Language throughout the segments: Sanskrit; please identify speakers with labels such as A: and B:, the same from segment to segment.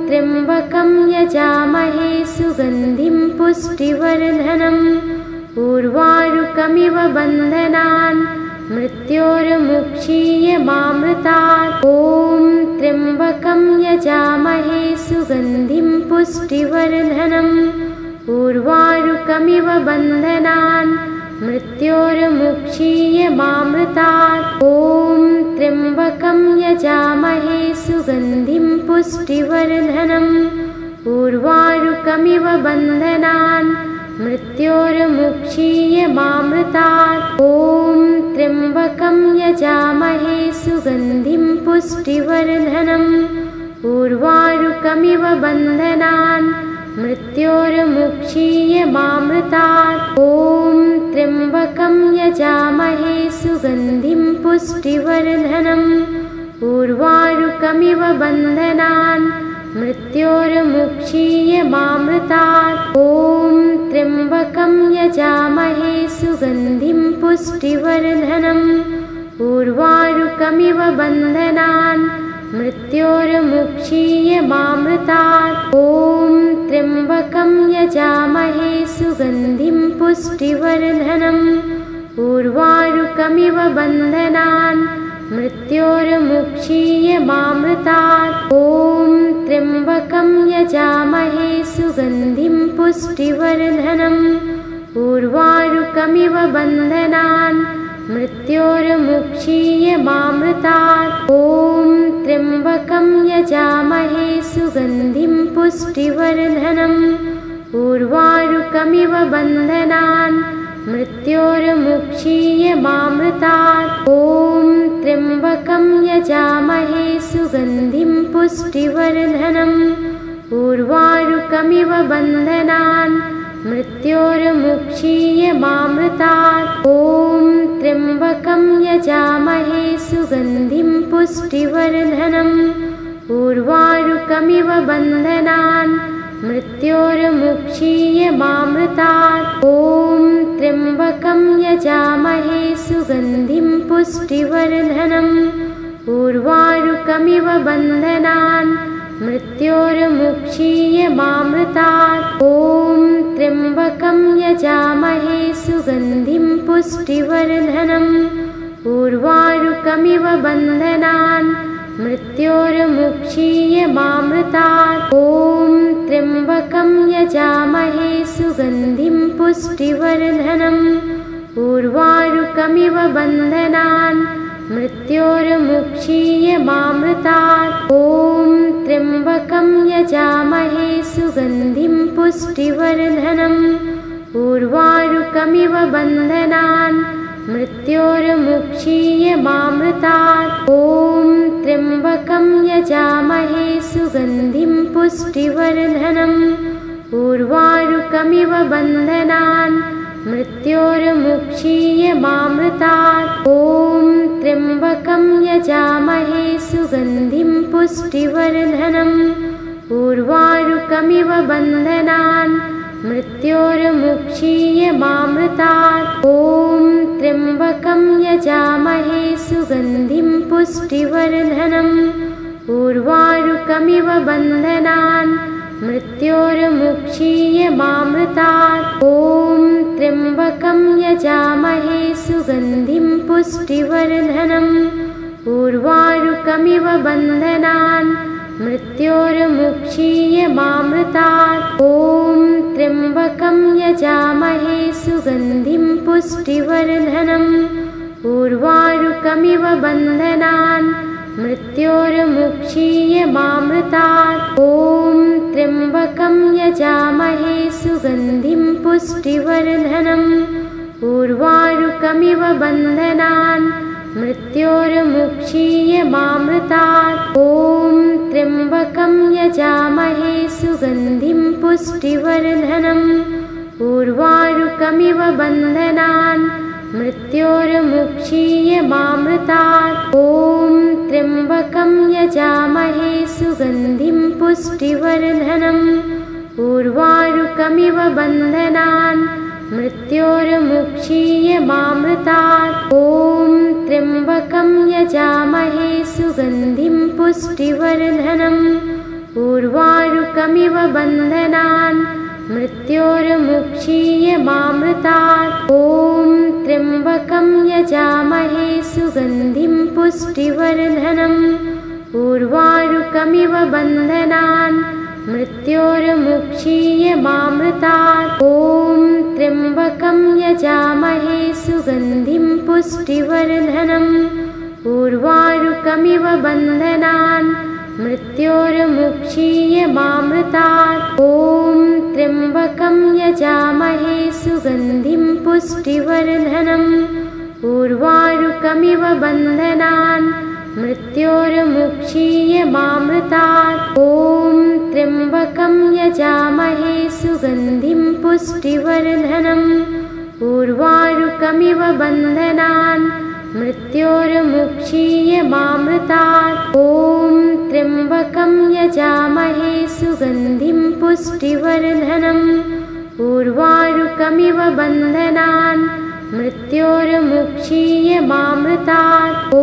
A: त्र्यम्बकं यजामहे सुगन्धिं पुष्टिवर्धनम् उर्वारुकमिव बन्धनान् मृत्योर्मुक्षीयमामृतात्। ॐ त्र्यम्बकं यजामहे सुगन्धिं पुष्टिवर्धनम् उर्वारुकमिव बन्धनान् मृत्योर्मुक्षीयमामृतात्। ॐ त्र्यम्बकं यजामहे सुगन्धिं पुष्टिवर्धनम् उर्वारुकमिव बन्धनान् मृत्योर्मुक्षीयमामृतात्। ॐ त्र्यम्बकं यजामहे सुगन्धिं पुष्टिवर्धनम् उर्वारुकमिव बन्धनान् मृत्योर्मुक्षीयमामृतात्। ॐ त्र्यम्बकं यजामहे सुगन्धिं पुष्टिवर्धनम् उर्वारुकमिव बन्धनान् मृत्योर्मुक्षीयमामृतात्। ॐ त्र्यम्बकं यजामहे सुगन्धिं पुष्टिवर्धनम् उर्वारुकमिव बन्धनान् मृत्योर्मुक्षीयमामृतात्। ॐ त्र्यम्बकं यजामहे सुगन्धिं पुष्टिवर्धनम् उर्वारुकमिव बन्धनान् मृत्योर्मुक्षीयमामृतात्। ॐ त्र्यम्बकं यजामहे सुगन्धिं पुष्टिवर्धनम् उर्वारुकमिव बन्धनान् मृत्योर्मुक्षीयमामृतात्। ॐ त्र्यम्बकं यजामहे सुगन्धिं पुष्टिवर्धनम् उर्वारुकमिव बन्धनान् मृत्योर्मुक्षीयमामृतात्। ॐ त्र्यम्बकं यजामहे सुगन्धिं पुष्टिवर्धनम् उर्वारुकमिव बन्धनान् मृत्योर्मुक्षीयमामृतात्। ॐ त्र्यम्बकं यजामहे सुगन्धिं पुष्टिवर्धनम् उर्वारुकमिव बन्धनान् मृत्योर्मुक्षीयमामृतात्। ॐ त्र्यम्बकं यजामहे सुगन्धिं पुष्टिवर्धनम् उर्वारुकमिव बन्धनान् मृत्योर्मुक्षीयमामृतात्। ॐ त्र्यम्बकं यजामहे सुगन्धिं पुष्टिवर्धनम् उर्वारुकमिव बन्धनान् मृत्योर्मुक्षीयमामृतात्। ॐ त्र्यम्बकं यजामहे सुगन्धिं पुष्टिवर्धनम् उर्वारुकमिव बन्धनान् मृत्योर्मुक्षीयमामृतात्। ॐ त्र्यम्बकं यजामहे सुगन्धिं पुष्टिवर्धनम् उर्वारुकमिव बन्धनान् मृत्योर्मुक्षीयमामृतात्। ॐ त्र्यम्बकं यजामहे सुगन्धिं पुष्टिवर्धनम् उर्वारुकमिव बन्धनान् मृत्योर्मुक्षीयमामृतात्। ॐ त्र्यम्बकं यजामहे सुगन्धिं पुष्टिवर्धनम् उर्वारुकमिव बन्धनान् मृत्योर्मुक्षीयमामृतात्। ॐ त्र्यम्बकं यजामहे सुगन्धिं पुष्टिवर्धनम् उर्वारुकमिव बन्धनान् मृत्योर्मुक्षीयमामृतात्। ॐ त्र्यम्बकं यजामहे सुगन्धिं पुष्टिवर्धनम् उर्वारुकमिव बन्धनान् मृत्योर्मुक्षीयमामृतात्। ॐ त्र्यम्बकं यजामहे सुगन्धिं पुष्टिवर्धनम् उर्वारुकमिव बन्धनान् मृत्योर्मुक्षीयमामृतात्। ॐ त्र्यम्बकं यजामहे सुगन्धिं पुष्टिवर्धनम् उर्वारुकमिव बन्धनान् मृत्योर्मुक्षीयमामृतात्। ॐ त्र्यम्बकं यजामहे सुगन्धिं पुष्टिवर्धनम् उर्वारुकमिव बन्धनान् मृत्योर्मुक्षीयमामृतात्। ॐ त्र्यम्बकं यजामहे सुगन्धिं पुष्टिवर्धनम् उर्वारुकमिव बन्धनान् मृत्योर्मुक्षीयमामृतात्। ॐ त्र्यम्बकं यजामहे सुगन्धिं पुष्टिवर्धनम् उर्वारुकमिव ऊर्वारुकमिव बन्धनान् मृत्योर्मुक्षीयमामृतात्। ॐ त्र्यम्बकं यजामहे सुगन्धिं पुष्टिवर्धनम् ऊर्वारुकमिव बन्धनान् मृत्योर्मुक्षीयमामृतात्। ॐ त्र्यम्बकं यजामहे सुगन्धिं पुष्टिवर्धनम् ऊर्वारुकमिव बन्धनान् मृत्योर्मुक्षीयमामृतात्। ॐ त्र्यम्बकं यजामहे सुगन्धिं पुष्टिवर्धनम् ऊर्वारुकमिव बन्धनान् मृत्योर्मुक्षीयमामृतात्। ॐ त्र्यम्बकं यजामहे सुगन्धिं पुष्टिवर्धनम् ऊर्वारुकमिव बन्धनान् मृत्योर्मुक्षीयमामृतात्। ॐ त्र्यम्बकं यजामहे सुगन्धिं पुष्टिवर्धनम् ऊर्वारुकमिव बन्धनान् मृत्योर्मुक्षीयमामृतात्। ॐ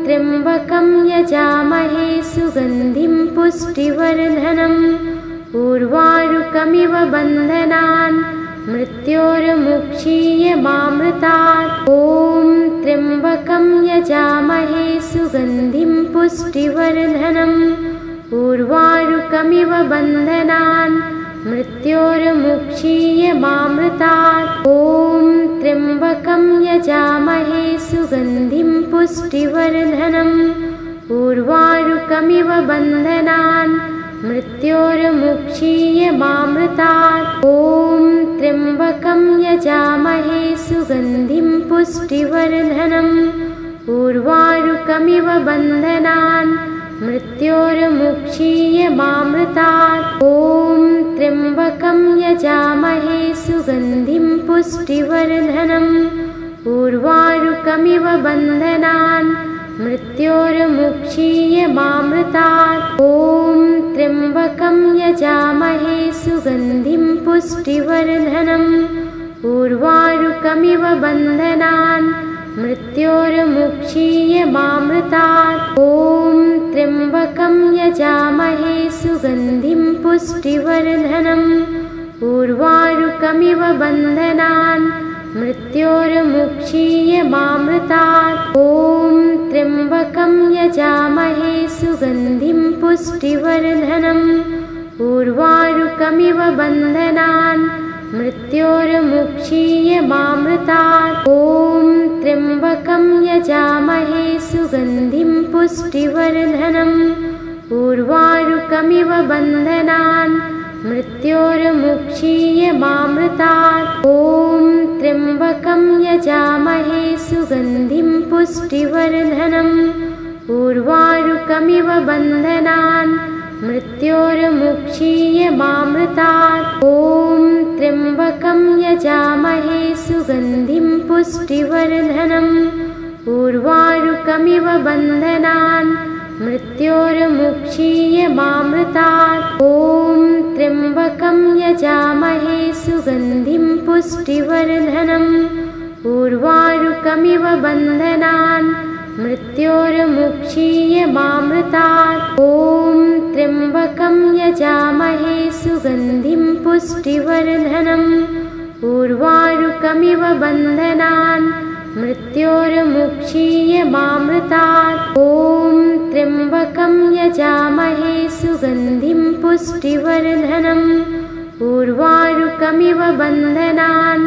A: त्र्यम्बकं यजामहे सुगन्धिं पुष्टिवर्धनम् ऊर्वारुकमिव बन्धनान् मृत्योर्मुक्षीयमामृतात्। ॐ त्र्यम्बकं यजामहे सुगन्धिं पुष्टिवर्धनम् ऊर्वारुकमिव बन्धनान् मृत्योर्मुक्षीयमामृतात्। ॐ त्र्यम्बकं यजामहे सुगन्धिं पुष्टिवर्धनम् ऊर्वारुकमिव बन्धनान् मृत्योर्मुक्षीयमामृतात्। ॐ त्र्यम्बकं यजामहे सुगन्धिं पुष्टिवर्धनम् ऊर्वारुकमिव बन्धनान् मृत्योर्मुक्षीयमामृतात्। ॐ त्र्यम्बकं यजामहे सुगन्धिं पुष्टिवर्धनम् ऊर्वारुकमिव बन्धनान् मृत्योर्मुक्षीयमामृतात्। ॐ त्र्यम्बकं यजामहे सुगन्धिं पुष्टिवर्धनम् ऊर्वारुकमिव बन्धनान् मृत्योर्मुक्षीयमामृतात्। ॐ त्र्यम्बकं यजामहे सुगन्धिं पुष्टिवर्धनम् ऊर्वारुकमिव बन्धनान् मृत्योर्मुक्षीयमामृतात्। ॐ त्र्यम्बकं यजामहे सुगन्धिं पुष्टिवर्धनम् ऊर्वारुकमिव बन्धनान् मृत्योर्मुक्षीयमामृतात्। ॐ त्र्यम्बकं यजामहे सुगन्धिं पुष्टिवर्धनम् ऊर्वारुकमिव बन्धनान् मृत्योर्मुक्षीयमामृतात्। ॐ त्र्यम्बकं यजामहे सुगन्धिं पुष्टिवर्धनम् ऊर्वारुकमिव बन्धनान् मृत्योर्मुक्षीयमामृतात्। ॐ त्र्यम्बकं यजामहे सुगन्धिं पुष्टिवर्धनम् ऊर्वारुकमिव बन्धनान् मृत्योर्मुक्षीयमामृतात्। ॐ त्र्यम्बकं यजामहे सुगन्धिं पुष्टिवर्धनम् ऊर्वारुकमिव बन्धनान् मृत्योर्मुक्षीयमामृतात्। ॐ त्र्यम्बकं यजामहे सुगन्धिं पुष्टिवर्धनम् ऊर्वारुकमिव बन्धनान् मृत्योर्मुक्षीयमामृतात्। ॐ त्र्यम्बकं यजामहे सुगन्धिं पुष्टिवर्धनम् ऊर्वारुकमिव बन्धनान्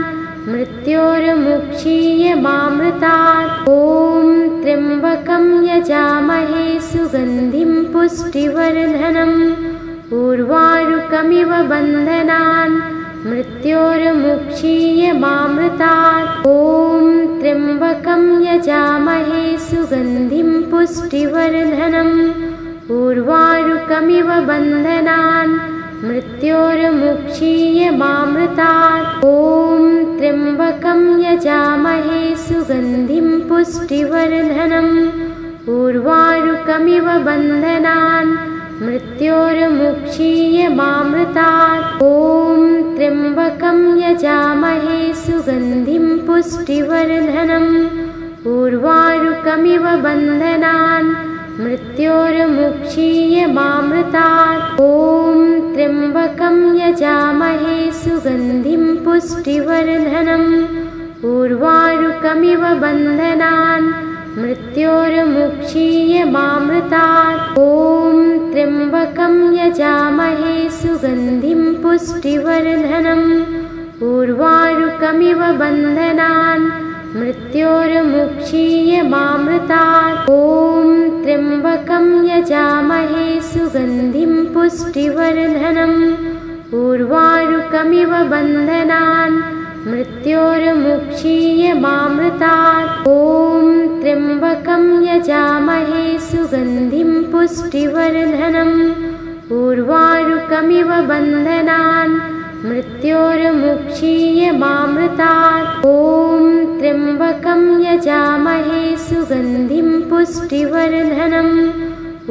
A: मृत्योर्मुक्षीयमामृतात्। ॐ त्र्यम्बकं यजामहे सुगन्धिं पुष्टिवर्धनम् ऊर्वारुकमिव बन्धनान् मृत्योर्मुक्षीयमामृतात्। ॐ त्र्यम्बकं यजामहे सुगन्धिं पुष्टिवर्धनम् ऊर्वारुकमिव बन्धनान् मृत्योर्मुक्षीयमामृतात्। ॐ त्र्यम्बकं यजामहे सुगन्धिं पुष्टिवर्धनम् ऊर्वारुकमिव बन्धनान् मृत्योर्मुक्षीयमामृतात्। ॐ त्र्यम्बकं यजामहे सुगन्धिं पुष्टिवर्धनम् ऊर्वारुकमिव बन्धनान् मृत्योर्मुक्षीयमामृतात्। ॐ त्र्यम्बकं यजामहे सुगन्धिं पुष्टिवर्धनम् उर्वारुकमिव बन्धनान् मृत्योर्मुक्षीयमामृतात्। ॐ त्र्यम्बकं यजामहे सुगन्धिं पुष्टिवर्धनम् उर्वारुकमिव बन्धनान् मृत्योर्मुक्षीयमामृतात्। ॐ त्र्यम्बकं यजामहे सुगन्धिं पुष्टिवर्धनम् उर्वारुकमिव बन्धनान् मृत्योर्मुक्षीयमामृतात्। ॐ त्र्यम्बकं यजामहे सुगन्धिं पुष्टिवर्धनम् उर्वारुकमिव बन्धनान् मृत्योर्मुक्षीयमामृतात्। ॐ त्र्यम्बकं यजामहे सुगन्धिं पुष्टिवर्धनम्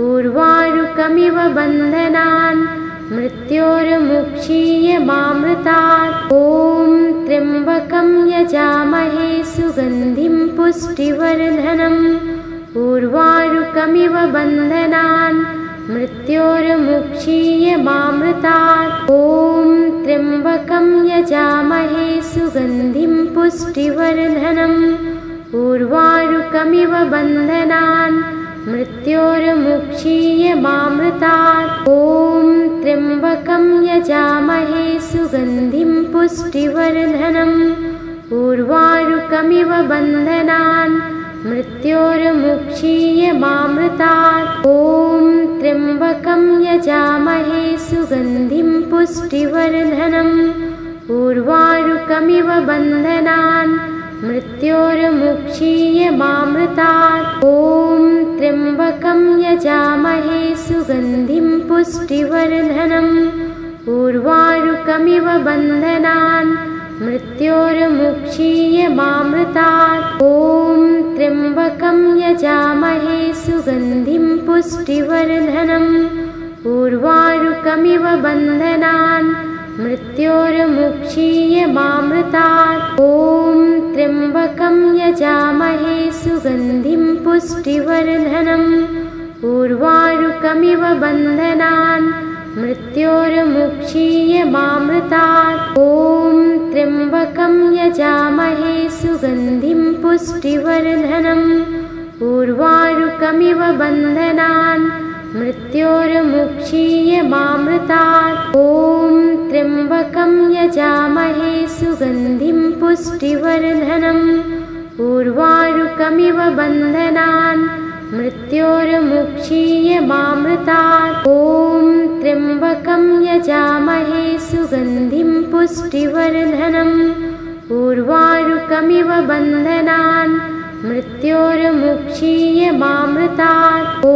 A: उर्वारुकमिव बन्धनान् मृत्योर्मुक्षीयमामृतात्। ॐ त्र्यम्बकं यजामहे सुगन्धिं पुष्टिवर्धनम् उर्वारुकमिव बन्धनान् मृत्योर्मुक्षीयमामृतात्। ॐ त्र्यम्बकं यजामहे सुगन्धिं पुष्टिवर्धनम् उर्वारुकमिव बन्धनान् मृत्योर्मुक्षीयमामृतात्। ॐ त्र्यम्बकं यजामहे सुगन्धिं पुष्टिवर्धनम् उर्वारुकमिव बन्धनान् मृत्योर्मुक्षीयमामृतात्। ॐ त्र्यम्बकं यजामहे सुगन्धिं पुष्टिवर्धनम् उर्वारुकमिव बन्धनान् मृत्योर्मुक्षीयमामृतात्। ॐ त्र्यम्बकं यजामहे सुगन्धिं पुष्टिवर्धनम् उर्वारुकमिव बन्धनान् मृत्योर्मुक्षीयमामृतात्। ॐ त्र्यम्बकं यजामहे सुगन्धिं पुष्टिवर्धनम् उर्वारुकमिव बन्धनान् मृत्योर्मुक्षीयमामृतात्। ॐ त्र्यम्बकं यजामहे सुगन्धिं पुष्टिवर्धनम् उर्वारुकमिव बन्धनान् मृत्योर्मुक्षीयमामृतात्। ॐ त्र्यम्बकं यजामहे सुगन्धिं पुष्टिवर्धनम् उर्वारुकमिव बन्धनान् मृत्योर्मुक्षीयमामृतात्। ॐ त्र्यम्बकं यजामहे सुगन्धिं पुष्टिवर्धनम् उर्वारुकमिव बन्धनान् मृत्योर्मुक्षीयमामृतात्। ॐ त्र्यम्बकं यजामहे सुगन्धिं पुष्टिवर्धनम् उर्वारुकमिव बन्धनान् मृत्योर्मुक्षीयमामृतात्। ॐ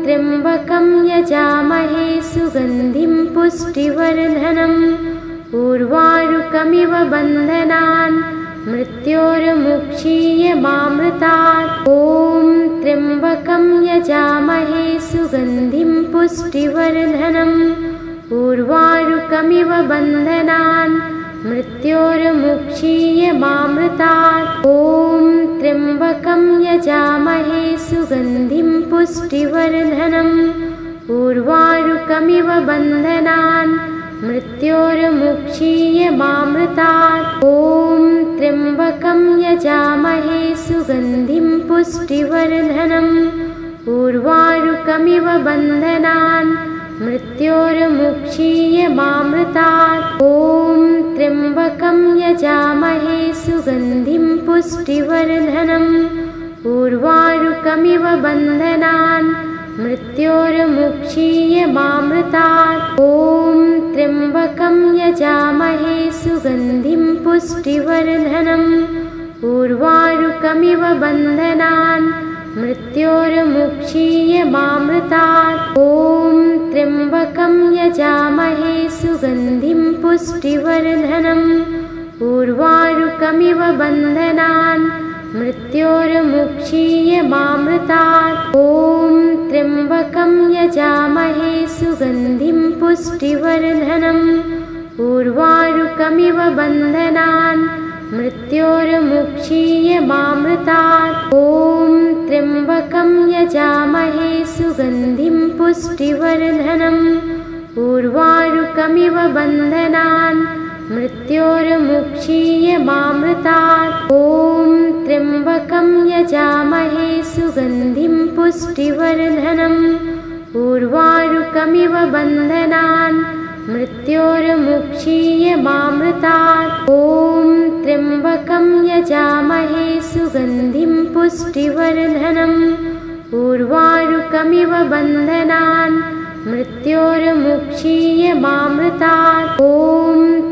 A: त्र्यम्बकं यजामहे सुगन्धिं पुष्टिवर्धनम् उर्वारुकमिव बन्धनान् मृत्योर्मुक्षीयमामृतात्। ॐ त्र्यम्बकं यजामहे सुगन्धिं पुष्टिवर्धनम् उर्वारुकमिव बन्धनान् मृत्योर्मुक्षीयमामृतात्। ॐ त्र्यम्बकं यजामहे सुगन्धिं पुष्टिवर्धनम् उर्वारुकमिव बन्धनान् मृत्योर्मुक्षीयमामृतात्। ॐ त्र्यम्बकं यजामहे सुगन्धिं पुष्टिवर्धनम् उर्वारुकमिव बन्धनान् मृत्योर्मुक्षीयमामृतात्। ॐ त्र्यम्बकं यजामहे सुगन्धिं पुष्टिवर्धनम् उर्वारुकमिव बन्धनान् मृत्योर्मुक्षीयमामृतात्। ॐ त्र्यम्बकं यजामहे सुगन्धिं पुष्टिवर्धनम् उर्वारुकमिव बन्धनान् मृत्योर्मुक्षीयमामृतात्। ॐ त्र्यम्बकं यजामहे सुगन्धिं पुष्टिवर्धनम् उर्वारुकमिव बन्धनान् मृत्योर्मुक्षीयमामृतात्। ॐ त्र्यम्बकं यजामहे सुगन्धिं पुष्टिवर्धनम् उर्वारुकमिव बन्धनान् मृत्योर्मुक्षीयमामृतात्। ॐ त्र्यम्बकं यजामहे सुगन्धिं पुष्टिवर्धनम् उर्वारुकमिव ऊर्वारुकमिव बन्धनान् मृत्योर्मुक्षीयमामृतात्। ॐ त्र्यम्बकं यजामहे सुगन्धिं पुष्टिवर्धनम् ऊर्वारुकमिव बन्धनान् मृत्योर्मुक्षीयमामृतात्। ॐ त्र्यम्बकं यजामहे सुगन्धिं पुष्टिवर्धनम् ऊर्वारुकमिव बन्धनान् मृत्योर्मुक्षीयमामृतात्। ॐ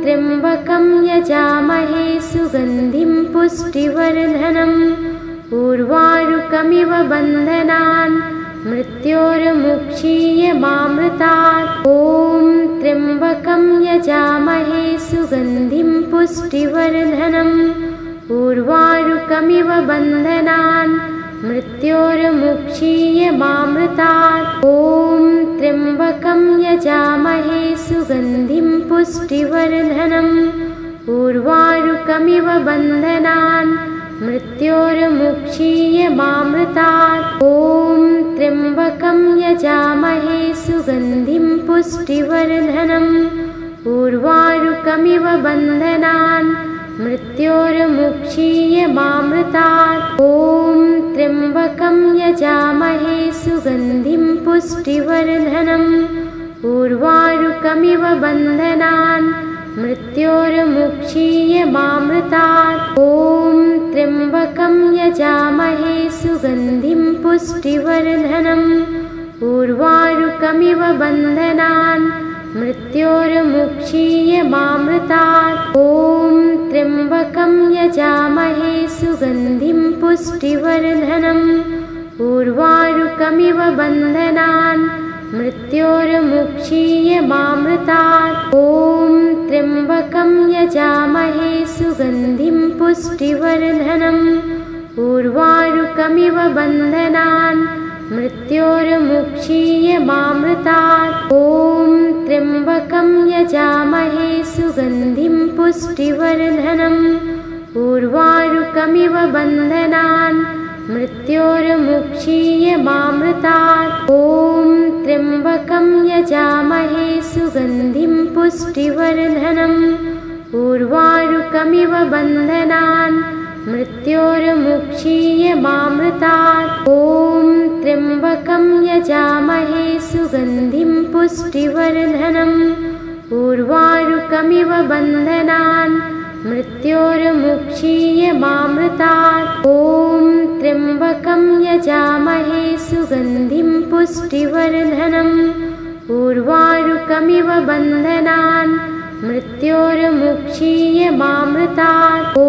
A: त्र्यम्बकं यजामहे सुगन्धिं पुष्टिवर्धनम् ऊर्वारुकमिव बन्धनान् मृत्योर्मुक्षीयमामृतात्। ॐ त्र्यम्बकं यजामहे सुगन्धिं पुष्टिवर्धनम् ऊर्वारुकमिव बन्धनान् मृत्योर्मुक्षीयमामृतात्। ॐ त्र्यम्बकं यजामहे सुगन्धिं पुष्टिवर्धनम् ऊर्वारुकमिव बन्धनान् मृत्योर्मुक्षीयमामृतात्। ॐ त्र्यम्बकं यजामहे सुगन्धिं पुष्टिवर्धनम् ऊर्वारुकमिव बन्धनान् मृत्योर्मुक्षीयमामृतात्। ॐ त्र्यम्बकं यजामहे सुगन्धिं पुष्टिवर्धनम् ऊर्वारुकमिव बन्धनान् मृत्योर्मुक्षीयमामृतात्। ॐ त्र्यम्बकं यजामहे सुगन्धिं पुष्टिवर्धनम् ऊर्वारुकमिव बन्धनान् मृत्योर्मुक्षीयमामृतात्। ॐ त्र्यम्बकं यजामहे सुगन्धिं पुष्टिवर्धनम् ऊर्वारुकमिव बन्धनान् मृत्योर्मुक्षीयमामृतात्। ॐ त्र्यम्बकं यजामहे सुगन्धिं पुष्टिवर्धनम् ऊर्वारुकमिव बन्धनान् मृत्योर्मुक्षीयमामृतात्। ॐ त्र्यम्बकं यजामहे सुगन्धिं पुष्टिवर्धनम् ऊर्वारुकमिव बन्धनान् मृत्योर्मुक्षीयमामृतात्। ॐ त्र्यम्बकं यजामहे सुगन्धिं पुष्टिवर्धनम् ऊर्वारुकमिव बन्धनान् मृत्योर्मुक्षीयमामृतात्। ॐ त्र्यम्बकं यजामहे सुगन्धिं पुष्टिवर्धनम् ऊर्वारुकमिव बन्धनान् मृत्योर्मुक्षीयमामृतात्। ॐ त्र्यम्बकं यजामहे सुगन्धिं पुष्टिवर्धनम् ऊर्वारुकमिव बन्धनान् मृत्योर्मुक्षीयमामृतात्। ॐ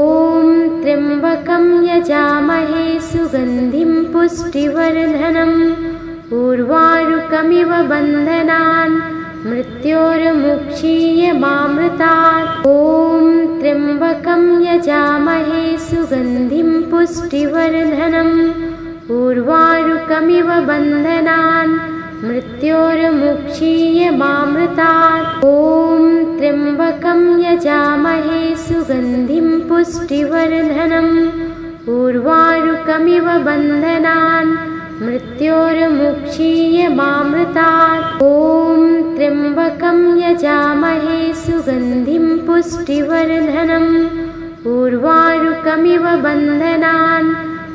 A: त्र्यम्बकं यजामहे सुगन्धिं पुष्टिवर्धनम् ऊर्वारुकमिव बन्धनान् मृत्योर्मुक्षीयमामृतात्। ॐ त्र्यम्बकं यजामहे सुगन्धिं पुष्टिवर्धनम् ऊर्वारुकमिव बन्धनान् मृत्योर्मुक्षीयमामृतात्। ॐ त्र्यम्बकं यजामहे सुगन्धिं पुष्टिवर्धनम् ऊर्वारुकमिव बन्धनान् मृत्योर्मुक्षीयमामृतात्। ॐ त्र्यम्बकं यजामहे सुगन्धिं पुष्टिवर्धनम् ऊर्वारुकमिव बन्धनान्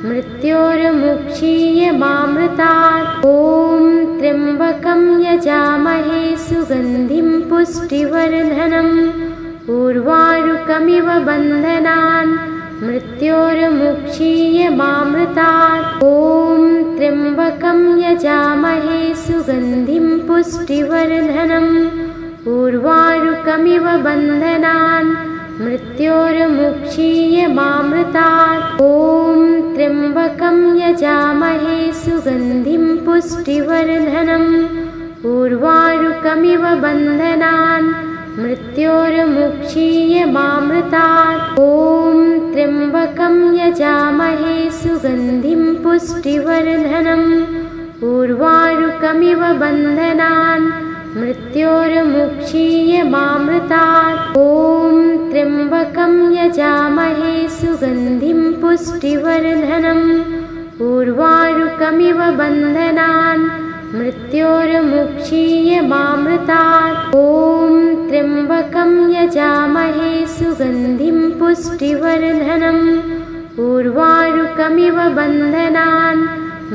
A: मृत्योर्मुक्षीयमामृतात्। ॐ त्र्यम्बकं यजामहे सुगन्धिं पुष्टिवर्धनम् ऊर्वारुकमिव बन्धनान् मृत्योर्मुक्षीयमामृतात्। ॐ त्र्यम्बकं यजामहे सुगन्धिं पुष्टिवर्धनम् ऊर्वारुकमिव बन्धनान् मृत्योर्मुक्षीयमामृतात्। ॐ त्र्यम्बकं यजामहे सुगन्धिं पुष्टिवर्धनम् ऊर्वारुकमिव बन्धनान् मृत्योर्मुक्षीयमामृतात्। ॐ त्र्यम्बकं यजामहे सुगन्धिं पुष्टिवर्धनम् ऊर्वारुकमिव बन्धनान् मृत्योर्मुक्षीयमामृतात्। ॐ त्र्यम्बकं यजामहे सुगन्धिं पुष्टिवर्धनम् ऊर्वारुकमिव बन्धनान् मृत्योर्मुक्षीयमामृतात्। ॐ त्र्यम्बकं यजामहे सुगन्धिं पुष्टिवर्धनम् उर्वारुकमिव बन्धनान्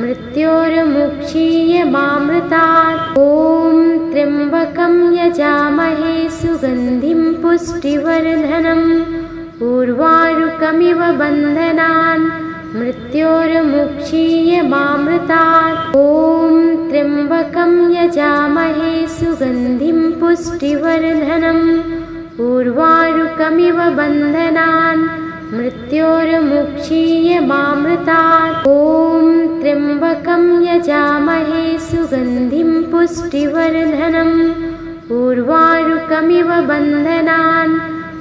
A: मृत्योर्मुक्षीयमामृतात् ॐ त्र्यम्बकं यजामहे सुगन्धिं पुष्टिवर्धनम् उर्वारुकमिव बन्धनान् मृत्योर्मुक्षीयमामृतात् ॐ त्र्यम्बकं यजामहे सुगन्धिं पुष्टिवर्धनम् उर्वारुकमिव बन्धनान् मृत्योर्मुक्षीयमामृतात् ॐ त्र्यम्बकं यजामहे सुगन्धिं पुष्टिवर्धनम् उर्वारुकमिव बन्धनान्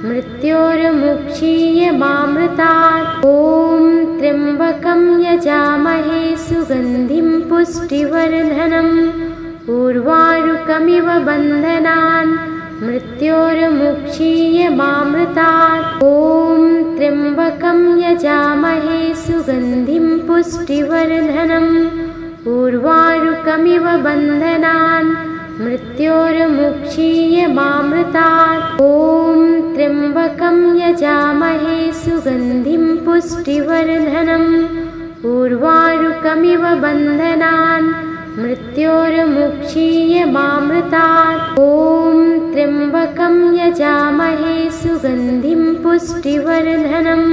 A: मृत्योर्मुक्षीयमामृतात् ॐ त्र्यम्बकं यजामहे सुगन्धिं पुष्टिवर्धनम् उर्वारुकमिव बन्धनान् मृत्योर्मुक्षीयमामृतात् ॐ त्र्यम्बकं यजामहे सुगन्धिं पुष्टिवर्धनम् उर्वारुकमिव बन्धनान् मृत्योर्मुक्षीयमामृतात् ॐ त्र्यम्बकं यजामहे सुगन्धिं पुष्टिवर्धनम् उर्वारुकमिव बन्धनान् मृत्योर्मुक्षीयमामृतात् ॐ त्र्यम्बकं यजामहे सुगन्धिं पुष्टिवर्धनम्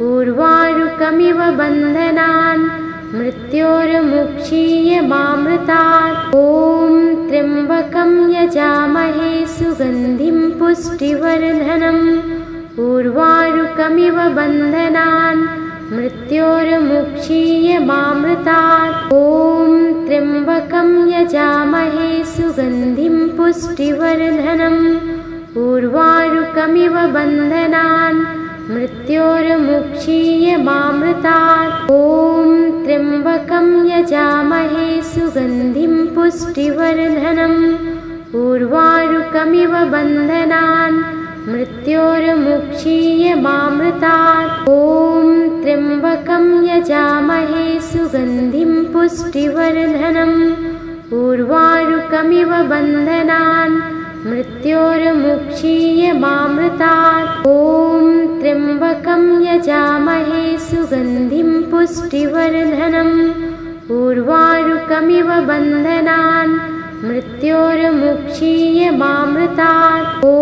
A: उर्वारुकमिव बन्धनान् मृत्योर्मुक्षीयमामृतात् ॐ त्र्यम्बकं यजामहे सुगन्धिं पुष्टिवर्धनम् उर्वारुकमिव बन्धनान् मृत्योर्मुक्षीयमामृतात् ॐ त्र्यम्बकं यजामहे सुगन्धिं पुष्टिवर्धनम् उर्वारुकमिव बन्धनान् मृत्योर्मुक्षीयमामृतात् ॐ त्र्यम्बकं यजामहे सुगन्धिं पुष्टिवर्धनम् उर्वारुकमिव बन्धनान् मृत्योर्मुक्षीयमामृतात् ॐ त्र्यम्बकं यजामहे सुगन्धिं पुष्टिवर्धनम् उर्वारुकमिव बन्धनान् मृत्योर्मुक्षीयमामृतात् ॐ त्र्यम्बकं यजामहे सुगन्धिं पुष्टिवर्धनम् उर्वारुकमिव बन्धनान् मृत्योर्मुक्षीयमामृतात् ॐ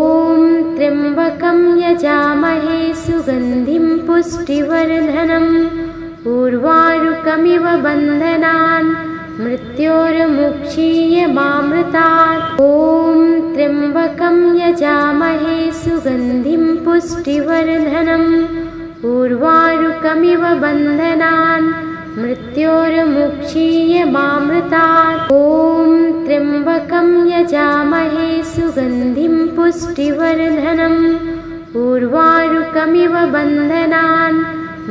A: त्र्यम्बकं यजामहे सुगन्धिं पुष्टिवर्धनम् उर्वारुकमिव बन्धनान् मृत्योर्मुक्षीयमामृतात् ॐ त्र्यम्बकं यजामहे सुगन्धिं पुष्टिवर्धनम् उर्वारुकमिव बन्धनान् मृत्योर्मुक्षीयमामृतात् ॐ त्र्यम्बकं यजामहे सुगन्धिं पुष्टिवर्धनम् उर्वारुकमिव बन्धनान्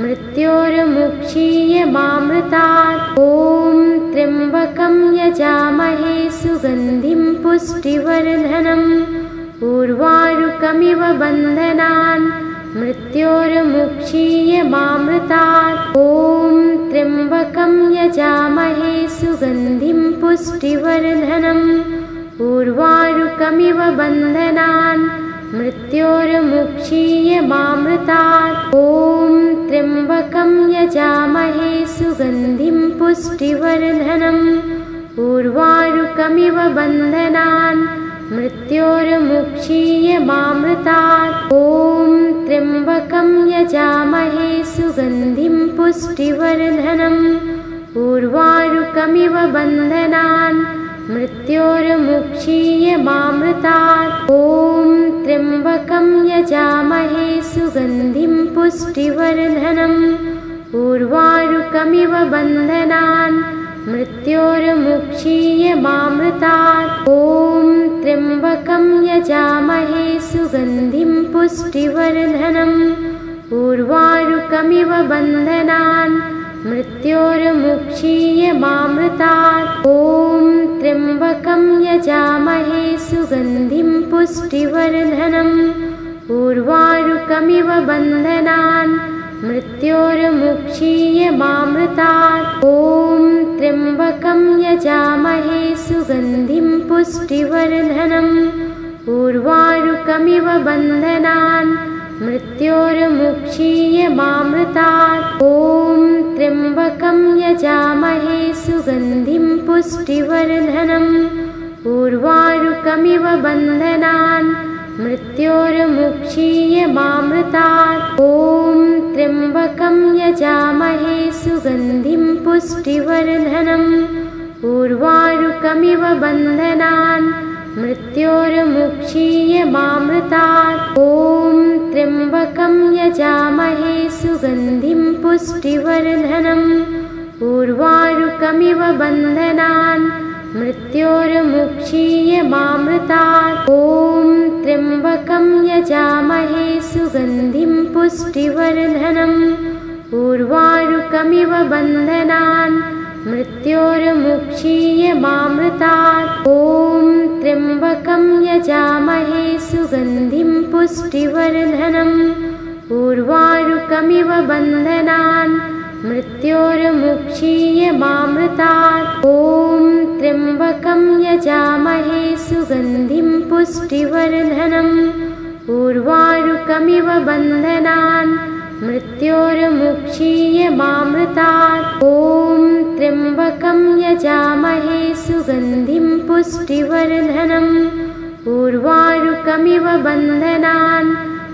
A: मृत्योर्मुक्षीयमामृतात् ॐ त्र्यम्बकं यजामहे सुगन्धिं पुष्टिवर्धनम् उर्वारुकमिव बन्धनान् मृत्योर्मुक्षीयमामृतात् ॐ त्र्यम्बकं यजामहे सुगन्धिं पुष्टिवर्धनम् उर्वारुकमिव बन्धनान् मृत्योर्मुक्षीयमामृतात् ॐ त्र्यम्बकं यजामहे सुगन्धिं पुष्टिवर्धनम् उर्वारुकमिव बन्धनान् मृत्योर्मुक्षीयमामृतात् ॐ त्र्यम्बकं यजामहे सुगन्धिं पुष्टिवर्धनम् उर्वारुकमिव बन्धनान् मृत्योर्मुक्षीयमामृतात् ॐ त्र्यम्बकं यजामहे सुगन्धिं पुष्टिवर्धनम् उर्वारुकमिव बन्धनान् मृत्योर्मुक्षीयमामृतात् ॐ त्र्यम्बकं यजामहे सुगन्धिं पुष्टिवर्धनम् उर्वारुकमिव बन्धनान् मृत्योर्मुक्षीयमामृतात् ॐ त्र्यम्बकं यजामहे सुगन्धिं पुष्टिवर्धनम् उर्वारुकमिव बन्धनान् मृत्योर्मुक्षीयमामृतात् ॐ त्र्यम्बकं यजामहे सुगन्धिं पुष्टिवर्धनम् उर्वारुकमिव बन्धनान् मृत्योर्मुक्षीयमामृतात्। ॐ त्र्यम्बकं यजामहे सुगन्धिं पुष्टिवर्धनम्। उर्वारुकमिव बन्धनान् मृत्योर्मुक्षीयमामृतात्। ॐ त्र्यम्बकं यजामहे सुगन्धिं पुष्टिवर्धनम्। उर्वारुकमिव बन्धनान् मृत्योर्मुक्षीयमामृतात्। ॐ त्र्यम्बकं यजामहे सुगन्धिं पुष्टिवर्धनम्। उर्वारुकमिव बन्धनान् मृत्योर्मुक्षीयमामृतात्। ॐ त्र्यम्बकं यजामहे सुगन्धिं पुष्टिवर्धनम्। उर्वारुकमिव बन्धनान् मृत्योर्मुक्षीयमामृतात्। ॐ त्र्यम्बकं यजामहे सुगन्धिं पुष्टिवर्धनम्। उर्वारुकमिव बन्धनान् मृत्योर्मुक्षीयमामृतात्। ॐ त्र्यम्बकं यजामहे सुगन्धिं पुष्टिवर्धनम्। उर्वारुकमिव बन्धनान् मृत्योर्मुक्षीयमामृतात्। ॐ त्र्यम्बकं यजामहे सुगन्धिं पुष्टिवर्धनम्। उर्वारुकमिव बन्धनान्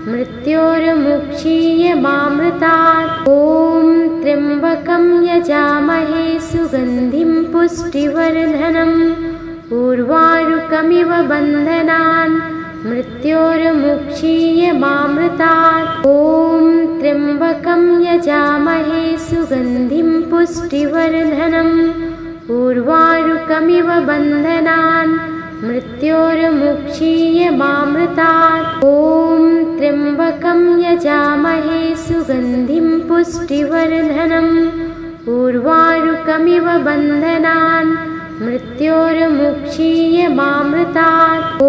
A: मृत्योर्मुक्षीयमामृतात्। ॐ त्र्यम्बकं यजामहे सुगन्धिं पुष्टिवर्धनम्। उर्वारुकमिव बन्धनान् मृत्योर्मुक्षीयमामृतात्। ॐ त्र्यम्बकं यजामहे सुगन्धिं पुष्टिवर्धनम्। उर्वारुकमिव बन्धनान् मृत्योर्मुक्षीयमामृतात्। ॐ त्र्यम्बकं यजामहे सुगन्धिं पुष्टिवर्धनम्। उर्वारुकमिव बन्धनान् मृत्योर्मुक्षीयमामृतात्। ॐ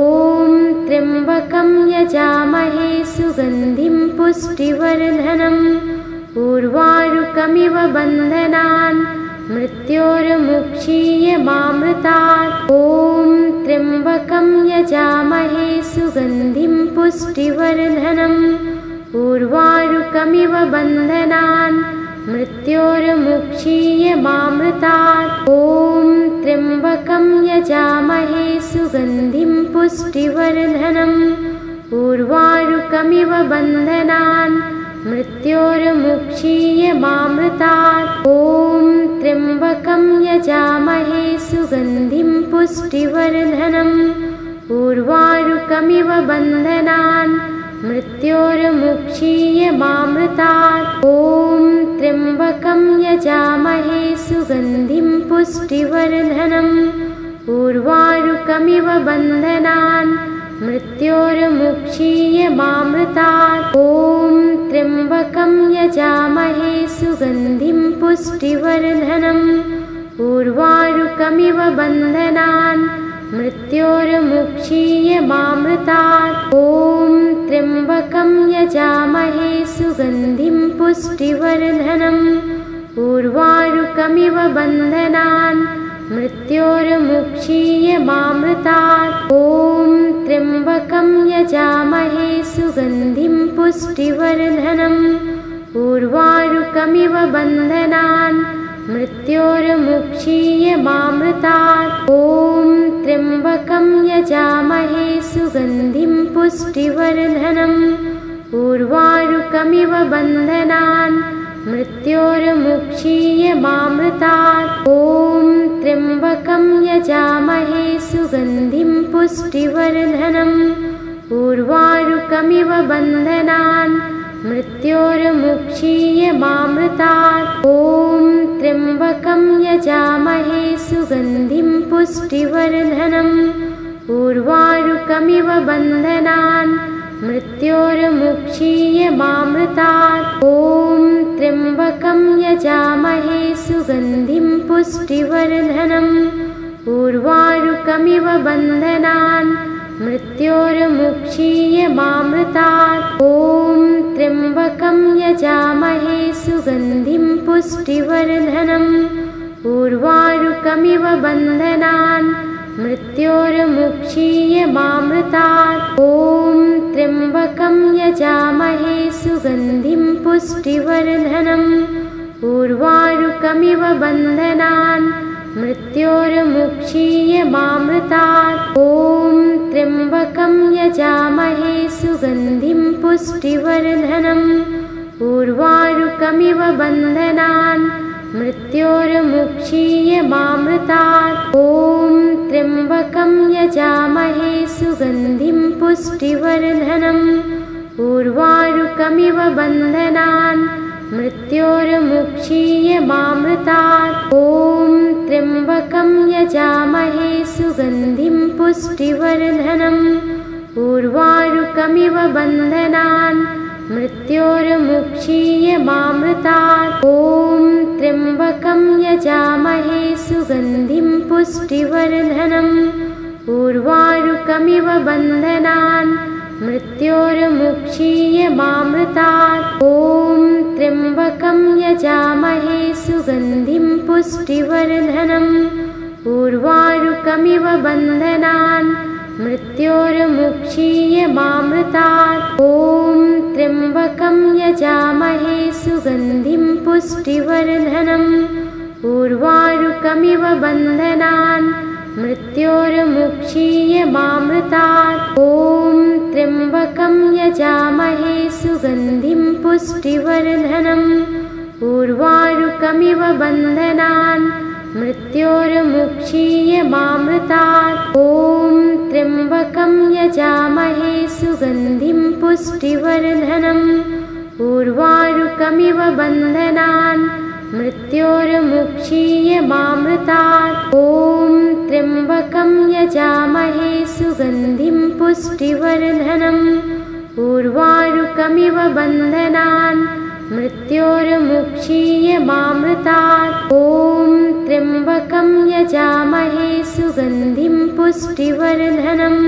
A: त्र्यम्बकं यजामहे सुगन्धिं पुष्टिवर्धनम्। उर्वारुकमिव बन्धनान् मृत्योर्मुक्षीयमामृतात्। ॐ त्र्यम्बकं यजामहे सुगन्धिं पुष्टिवर्धनम्। उर्वारुकमिव बन्धनान् मृत्योर्मुक्षीयमामृतात्। ॐ त्र्यम्बकं यजामहे सुगन्धिं पुष्टिवर्धनम्। उर्वारुकमिव बन्धनान् मृत्योर्मुक्षीयमामृतात्। ॐ त्र्यम्बकं यजामहे सुगन्धिं पुष्टिवर्धनम्। उर्वारुकमिव बन्धनान् मृत्योर्मुक्षीयमामृतात्। ॐ त्र्यम्बकं यजामहे सुगन्धिं पुष्टिवर्धनम्। उर्वारुकमिव बन्धनान् मृत्योर्मुक्षीयमामृतात्। ॐ त्र्यम्बकं यजामहे सुगन्धिं पुष्टिवर्धनम्। उर्वारुकमिव बन्धनान् मृत्योर्मुक्षीयमामृतात्। ॐ त्र्यम्बकं यजामहे सुगन्धिं पुष्टिवर्धनम्। उर्वारुकमिव बन्धनान् मृत्योर्मुक्षीयमामृतात्। ॐ त्र्यम्बकं यजामहे सुगन्धिं पुष्टिवर्धनम्। उर्वारुकमिव बन्धनान् मृत्योर्मुक्षीयमामृतात्। ॐ त्र्यम्बकं यजामहे सुगन्धिं पुष्टिवर्धनम्। उर्वारुकमिव बन्धनान् मृत्योर्मुक्षीयमामृतात्। ॐ त्र्यम्बकं यजामहे सुगन्धिं पुष्टिवर्धनम्। उर्वारुकमिव बन्धनान् मृत्योर्मुक्षीयमामृतात्। ॐ त्र्यम्बकं यजामहे सुगन्धिं पुष्टिवर्धनम्। उर्वारुकमिव बन्धनान् मृत्योर्मुक्षीयमामृतात्। ॐ त्र्यम्बकं यजामहे सुगन्धिं पुष्टिवर्धनम्। उर्वारुकमिव बन्धनान् मृत्योर्मुक्षीयमामृतात्। ॐ त्र्यम्बकं यजामहे सुगन्धिं पुष्टिवर्धनम्। उर्वारुकमिव बन्धनान् मृत्योर्मुक्षीयमामृतात्। ॐ त्र्यम्बकं यजामहे सुगन्धिं पुष्टिवर्धनम् उर्वारुकमिव बन्धनान् मृत्योर्मुक्षीयमामृतात्। ॐ त्र्यम्बकं यजामहे सुगन्धिं पुष्टिवर्धनम् उर्वारुकमिव बन्धनान् मृत्योर्मुक्षीयमामृतात्। ॐ त्र्यम्बकं यजामहे सुगन्धिं पुष्टिवर्धनम् उर्वारुकमिव बन्धनान् मृत्योर्मुक्षीयमामृतात्। ॐ त्र्यम्बकं यजामहे सुगन्धिं पुष्टिवर्धनम् उर्वारुकमिव बन्धनान् मृत्योर्मुक्षीयमामृतात्। ॐ त्र्यम्बकं यजामहे सुगन्धिं पुष्टिवर्धनम् उर्वारुकमिव बन्धनान् मृत्योर्मुक्षीयमामृतात्। ॐ त्र्यम्बकं यजामहे सुगन्धिं पुष्टिवर्धनम् उर्वारुकमिव बन्धनान् मृत्योर्मुक्षीयमामृतात्। ॐ त्र्यम्बकं यजामहे सुगन्धिं पुष्टिवर्धनम् उर्वारुकमिव बन्धनान् मृत्योर्मुक्षीयमामृतात्। ॐ त्र्यम्बकं यजामहे सुगन्धिं पुष्टिवर्धनम् उर्वारुकमिव बन्धनान् मृत्योर्मुक्षीयमामृतात्। ॐ त्र्यम्बकं यजामहे सुगन्धिं पुष्टिवर्धनम् उर्वारुकमिव बन्धनान् मृत्योर्मुक्षीयमामृतात्। ॐ त्र्यम्बकं यजामहे सुगन्धिं पुष्टिवर्धनम् उर्वारुकमिव बन्धनान् मृत्योर्मुक्षीयमामृतात्। ॐ त्र्यम्बकं यजामहे सुगन्धिं पुष्टिवर्धनम्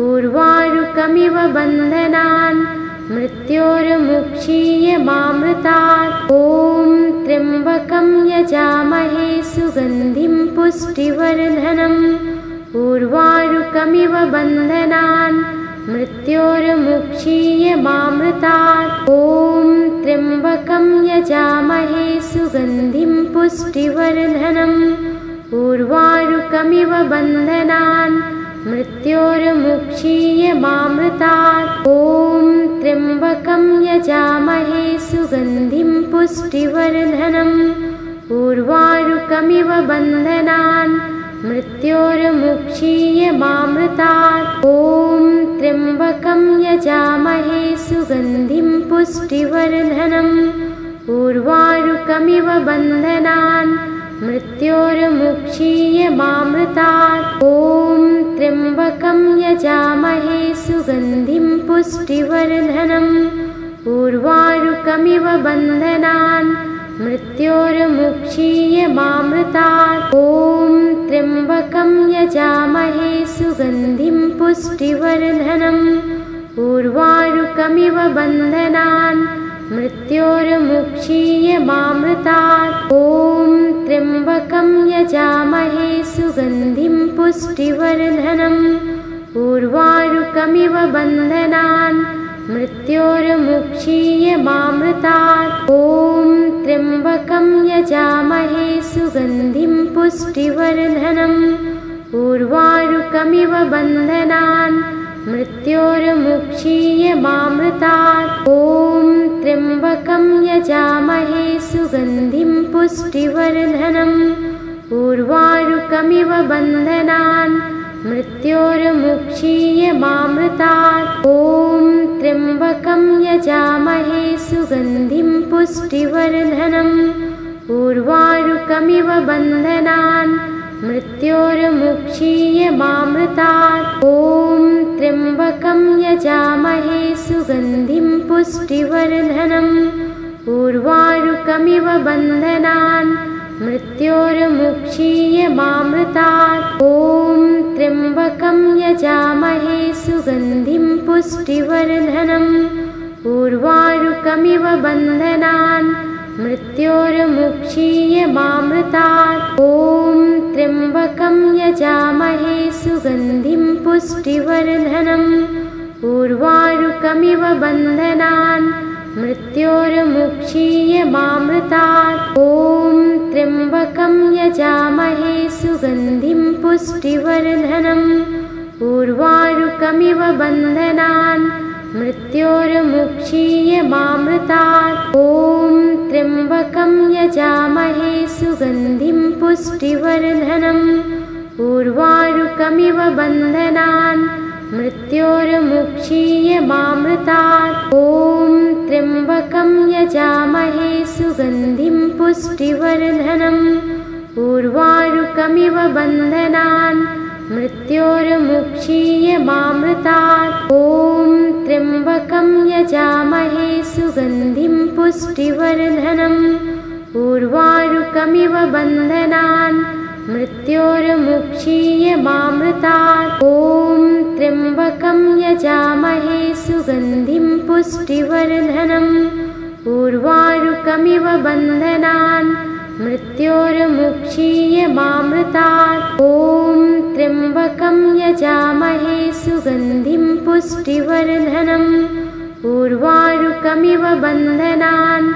A: उर्वारुकमिव बन्धनान् मृत्योर्मुक्षीयमामृतात्। ॐ त्र्यम्बकं यजामहे सुगन्धिं पुष्टिवर्धनम् उर्वारुकमिव बन्धनान् मृत्योर्मुक्षीयमामृतात्। ॐ त्र्यम्बकं यजामहे सुगन्धिं पुष्टिवर्धनम् उर्वारुकमिव बन्धनान् मृत्योर्मुक्षीयमामृतात्। ॐ त्र्यम्बकं यजामहे सुगन्धिं पुष्टिवर्धनम् उर्वारुकमिव बन्धनान् मृत्योर्मुक्षीयमामृतात्। ॐ त्र्यम्बकं यजामहे सुगन्धिं पुष्टिवर्धनम् उर्वारुकमिव बन्धनान् मृत्योर्मुक्षीयमामृतात्। ॐ त्र्यम्बकं यजामहे सुगन्धिं पुष्टिवर्धनम् उर्वारुकमिव बन्धनान् मृत्योर्मुक्षीयमामृतात्। ॐ त्र्यम्बकं यजामहे सुगन्धिं पुष्टिवर्धनम् उर्वारुकमिव बन्धनान् मृत्योर्मुक्षीयमामृतात्। ॐ त्र्यम्बकं यजामहे सुगन्धिं पुष्टिवर्धनम् उर्वारुकमिव बन्धनान् मृत्योर्मुक्षीयमामृतात्। ॐ त्र्यम्बकं यजामहे सुगन्धिं पुष्टिवर्धनम् उर्वारुकमिव बन्धनान् मृत्योर्मुक्षीयमामृतात्। ॐ त्र्यम्बकं यजामहे सुगन्धिं पुष्टिवर्धनम् उर्वारुकमिव बन्धनान् मृत्योर्मुक्षीयमामृतात्। ॐ त्र्यम्बकं यजामहे सुगन्धिं पुष्टिवर्धनम् उर्वारुकमिव बन्धनान् मृत्योर्मुक्षीयमामृतात्। ॐ त्र्यम्बकं यजामहे सुगन्धिं पुष्टिवर्धनम् उर्वारुकमिव बन्धनान् मृत्योर्मुक्षीयमामृतात्। ॐ त्र्यम्बकं यजामहे सुगन्धिं पुष्टिवर्धनम् उर्वारुकमिव बन्धनान् मृत्योर्मुक्षीयमामृतात्। ॐ त्र्यम्बकं यजामहे सुगन्धिं पुष्टिवर्धनम् उर्वारुकमिव बन्धनान् मृत्योर्मुक्षीयमामृतात्। ॐ त्र्यम्बकं यजामहे सुगन्धिं पुष्टिवर्धनम् उर्वारुकमिव बन्धनान् मृत्योर्मुक्षीयमामृतात्। ॐ त्र्यम्बकं यजामहे सुगन्धिं पुष्टिवर्धनम् उर्वारुकमिव बन्धनान् मृत्योर्मुक्षीयमामृतात्। ॐ त्र्यम्बकं यजामहे सुगन्धिं पुष्टिवर्धनम् उर्वारुकमिव बन्धनान् मृत्योर्मुक्षीयमामृतात्। ॐ त्र्यम्बकं यजामहे सुगन्धिं पुष्टिवर्धनम् उर्वारुकमिव बन्धनान् मृत्योर्मुक्षीयमामृतात्। ॐ त्र्यम्बकं यजामहे सुगन्धिं पुष्टिवर्धनम् उर्वारुकमिव बन्धनान् मृत्योर्मुक्षीयमामृतात्। ॐ त्र्यम्बकं यजामहे सुगन्धिं पुष्टिवर्धनम् उर्वारुकमिव बन्धनान्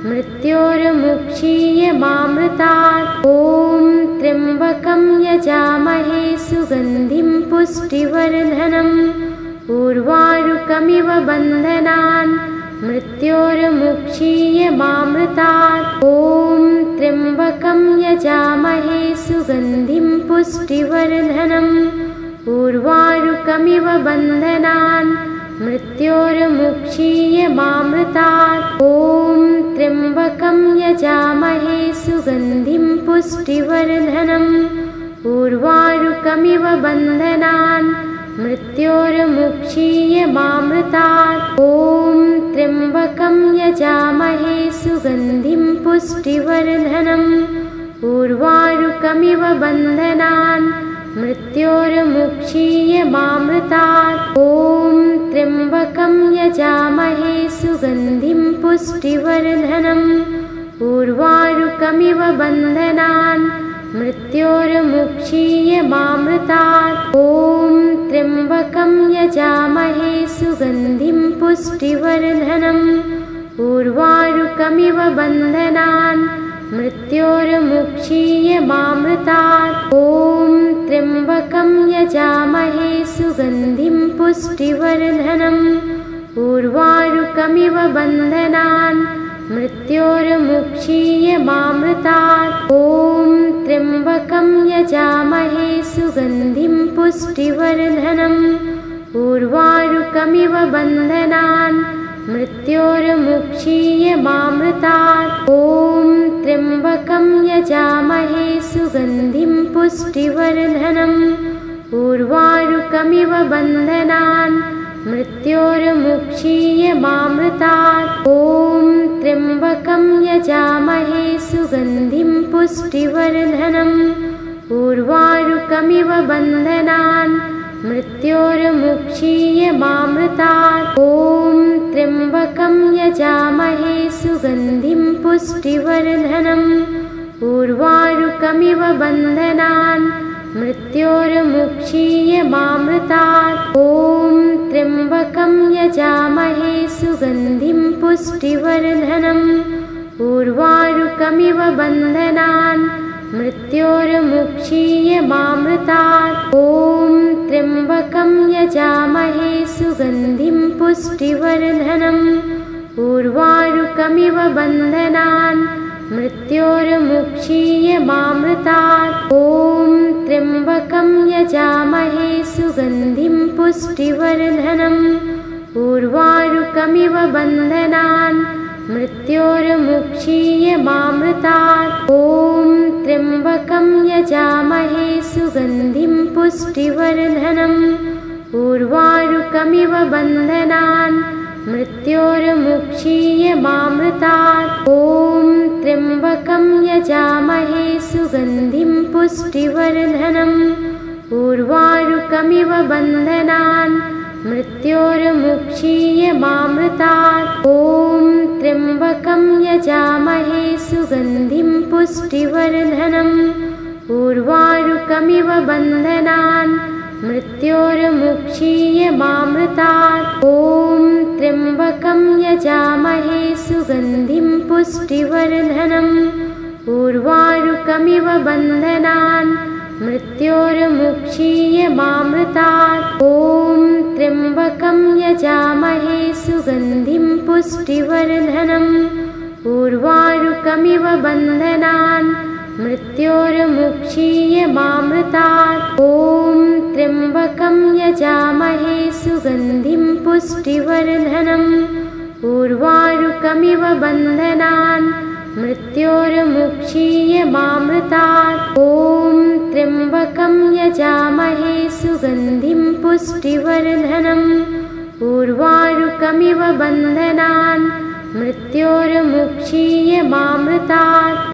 A: मृत्योर्मुक्षीयमामृतात्। ॐ त्र्यम्बकं यजामहे सुगन्धिं पुष्टिवर्धनम् उर्वारुकमिव बन्धनान् मृत्योर्मुक्षीयमामृतात्। ॐ त्र्यम्बकं यजामहे सुगन्धिं पुष्टिवर्धनम् उर्वारुकमिव बन्धनान् मृत्योर्मुक्षीयमामृतात्। ॐ त्र्यम्बकं यजामहे सुगन्धिं पुष्टिवर्धनम् उर्वारुकमिव बन्धनान् मृत्योर्मुक्षीयमामृतात्। ॐ त्र्यम्बकं यजामहे सुगन्धिं पुष्टिवर्धनम् उर्वारुकमिव बन्धनान् मृत्योर्मुक्षीयमामृतात्। ॐ त्र्यम्बकं यजामहे सुगन्धिं पुष्टिवर्धनम् उर्वारुकमिव बन्धनान् मृत्योर्मुक्षीयमामृतात्। ॐ त्र्यम्बकं यजामहे सुगन्धिं पुष्टिवर्धनम् उर्वारुकमिव बन्धनान् मृत्योर्मुक्षीयमामृतात्। ॐ त्र्यम्बकं यजामहे सुगन्धिं पुष्टिवर्धनम् उर्वारुकमिव बन्धनान् मृत्योर्मुक्षीयमामृतात्। ॐ त्र्यम्बकं यजामहे सुगन्धिं पुष्टिवर्धनम् उर्वारुकमिव बन्धनान् मृत्योर्मुक्षीयमामृतात्। ॐ त्र्यम्बकं यजामहे सुगन्धिं पुष्टिवर्धनम् उर्वारुकमिव बन्धनान् मृत्योर्मुक्षीयमामृतात्। ॐ त्र्यम्बकं यजामहे सुगन्धिं पुष्टिवर्धनम् उर्वारुकमिव बन्धनान् मृत्योर्मुक्षीयमामृतात्। ॐ त्र्यम्बकं यजामहे सुगन्धिं पुष्टिवर्धनम् उर्वारुकमिव बन्धनान् मृत्योर्मुक्षीयमामृतात्। ॐ त्र्यम्बकं यजामहे सुगन्धिं पुष्टिवर्धनम् उर्वारुकमिव बन्धनान् मृत्योर्मुक्षीयमामृतात्। ॐ त्र्यम्बकं यजामहे सुगन्धिं पुष्टिवर्धनम् उर्वारुकमिव बन्धनान् मृत्योर्मुक्षीयमामृतात्। ॐ त्र्यम्बकं यजामहे सुगन्धिं पुष्टिवर्धनम् उर्वारुकमिव बन्धनान् मृत्योर्मुक्षीयमामृतात्। ॐ त्र्यम्बकं यजामहे सुगन्धिं पुष्टिवर्धनम् उर्वारुकमिव बन्धनान् मृत्योर्मुक्षीयमामृतात्। ॐ त्र्यम्बकं यजामहे सुगन्धिं पुष्टिवर्धनम् उर्वारुकमिव बन्धनान् मृत्योर्मुक्षीयमामृतात्। ॐ त्र्यम्बकं यजामहे सुगन्धिं पुष्टिवर्धनम् उर्वारुकमिव बन्धनान् मृत्योर्मुक्षीयमामृतात्। ॐ त्र्यम्बकं यजामहे सुगन्धिं पुष्टिवर्धनम् उर्वारुकमिव बन्धनान् मृत्योर्मुक्षीयमामृतात्। ॐ त्र्यम्बकं यजामहे सुगन्धिं पुष्टिवर्धनम् उर्वारुकमिव बन्धनान् मृत्योर्मुक्षीयमामृतात्। ॐ त्र्यम्बकं यजामहे सुगन्धिं पुष्टिवर्धनम् उर्वारुकमिव बन्धनान् मृत्योर्मुक्षीयमामृतात्। ॐ त्र्यम्बकं यजामहे सुगन्धिं पुष्टिवर्धनम् उर्वारुकमिव बन्धनान् मृत्योर्मुक्षीयमामृतात्।